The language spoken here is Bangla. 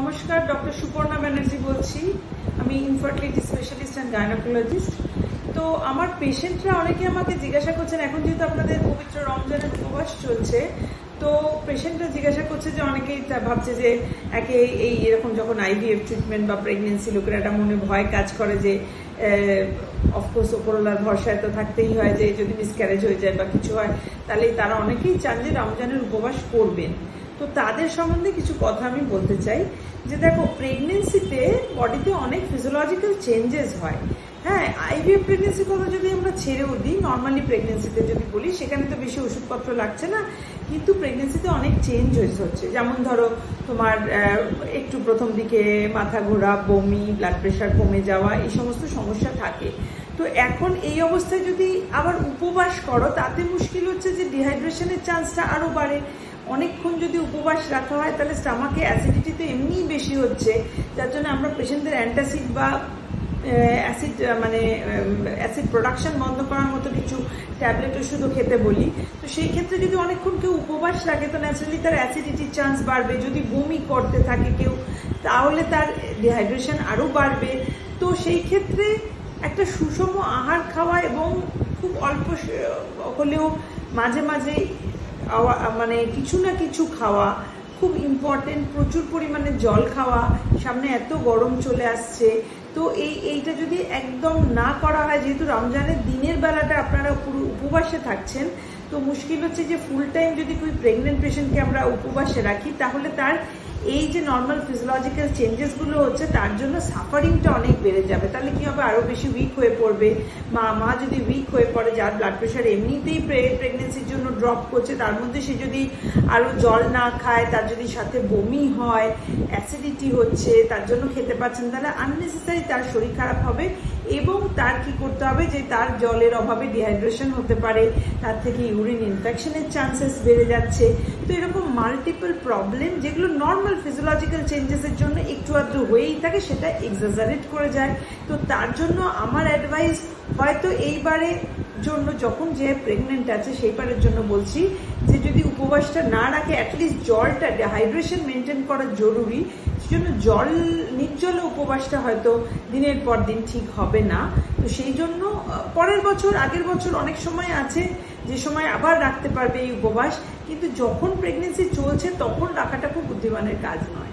নমস্কার, ডক্টর সুপর্ণা ব্যানার্জি বলছি। আমি ইনফার্টিলিটি স্পেশালিস্ট অ্যান্ড গাইনোকোলজিস্ট। তো আমার পেশেন্টরা অনেকে আমাকে জিজ্ঞাসা করছেন, এখন যেহেতু আপনাদের পবিত্র রমজানের উপবাস চলছে, তো পেশেন্টরা জিজ্ঞাসা করছে যে অনেকেই ভাবছে যে এরকম যখন আইভিএফ ট্রিটমেন্ট বা প্রেগনেন্সি, লোকের একটা মনে ভয় কাজ করে যে অফকোর্স ওপরওয়ালার ভরসায় তো থাকতেই হয় যে যদি মিসক্যারেজ হয়ে যায় বা কিছু হয়, তাহলে তারা অনেকেই চান যে রমজানের উপবাস করবেন। তো তাদের সম্বন্ধে কিছু কথা আমি বলতে চাই যে দেখো, প্রেগনেন্সিতে বডিতে অনেক ফিজিওলজিক্যাল চেঞ্জেস হয়। হ্যাঁ, আইভিএফ প্রেগনেন্সির কথা যদি আমরা ছেড়েও দিই, নর্মালি প্রেগনেন্সিতে যদি বলি, সেখানে তো বেশি ওষুধপত্র লাগছে না, কিন্তু প্রেগনেন্সিতে অনেক চেঞ্জ হচ্ছে। যেমন ধরো, তোমার একটু প্রথম দিকে মাথা ঘোরা, বমি, ব্লাড প্রেশার কমে যাওয়া, এই সমস্ত সমস্যা থাকে। তো এখন এই অবস্থায় যদি আবার উপবাস করো, তাতে মুশকিল হচ্ছে যে ডিহাইড্রেশনের চান্সটা আরো বাড়ে। অনেকক্ষণ যদি উপবাস রাখা হয়, তাহলে স্টামাকে অ্যাসিডিটি তো এমনিই বেশি হচ্ছে, যার জন্য আমরা পেশেন্টদের অ্যান্টাসিড বা অ্যাসিড প্রোডাকশন বন্ধ করার মতো কিছু ট্যাবলেট ওষুধও খেতে বলি। তো সেই ক্ষেত্রে যদি অনেকক্ষণ কেউ উপবাস রাখে, তো ন্যাচারালি তার অ্যাসিডিটির চান্স বাড়বে। যদি বমি করতে থাকে কেউ, তাহলে তার ডিহাইড্রেশন আরও বাড়বে। তো সেই ক্ষেত্রে একটা সুষম আহার খাওয়া এবং খুব অল্প হলেও মাঝে মাঝে কিছু না কিছু খাওয়া খুব ইম্পর্টেন্ট। প্রচুর পরিমাণে জল খাওয়া, সামনে এত গরম চলে আসছে, তো এইটা যদি একদম না করা হয়, যেহেতু রমজানের দিনের বেলাটা আপনারা পুরো উপবাসে থাকছেন, তো মুশকিল হচ্ছে যে ফুল টাইম যদি કોઈ প্রেগনেন্ট পেশেন্টকে আমরা উপবাসে রাখি, তাহলে তার এই যে নর্মাল ফিজিওলজিক্যাল চেঞ্জেসগুলো হচ্ছে, তার জন্য সাফারিংটা অনেক বেড়ে যাবে। তাহলে কি হবে, আরও বেশি উইক হয়ে পড়বে। মা যদি উইক হয়ে পড়ে, যার ব্লাড প্রেশার এমনিতেই প্রেগনেন্সির জন্য ড্রপ করছে, তার মধ্যে সে যদি আরও জল না খায়, তার যদি সাথে বমি হয়, অ্যাসিডিটি হচ্ছে, তার জন্য খেতে পারছেন, তাহলে আননেসেসারি তার শরীর খারাপ হবে। এবং তার কি করতে হবে, যে তার জলের অভাবে ডিহাইড্রেশন হতে পারে, তার থেকে ইউরিন ইনফেকশনের চান্সেস বেড়ে যাচ্ছে। তো এরকম মাল্টিপল প্রবলেম, যেগুলো নর্মাল ফিজিওলজিক্যাল চেঞ্জেসের জন্য একটু আধটু হয়েই থাকে, সেটা এক্সাজারেট করে যায়। তো তার জন্য আমার অ্যাডভাইস, হয়তো এইবারে জন্য, যখন যে প্রেগনেন্ট আছে সেইবারের জন্য বলছি, যে যদি উপবাসটা না রাখে, অ্যাটলিস্ট জলটা, হাইড্রেশন মেনটেন করা জরুরি। সেজন্য নির্জল উপবাসটা হয়তো দিনের পর দিন ঠিক হবে না। তো সেই জন্য পরের বছর, আগের বছর অনেক সময় আছে যে সময় আবার রাখতে পারবে এই উপবাস, কিন্তু যখন প্রেগনেন্সি চলছে তখন রাখাটা খুব বুদ্ধিমানের কাজ নয়।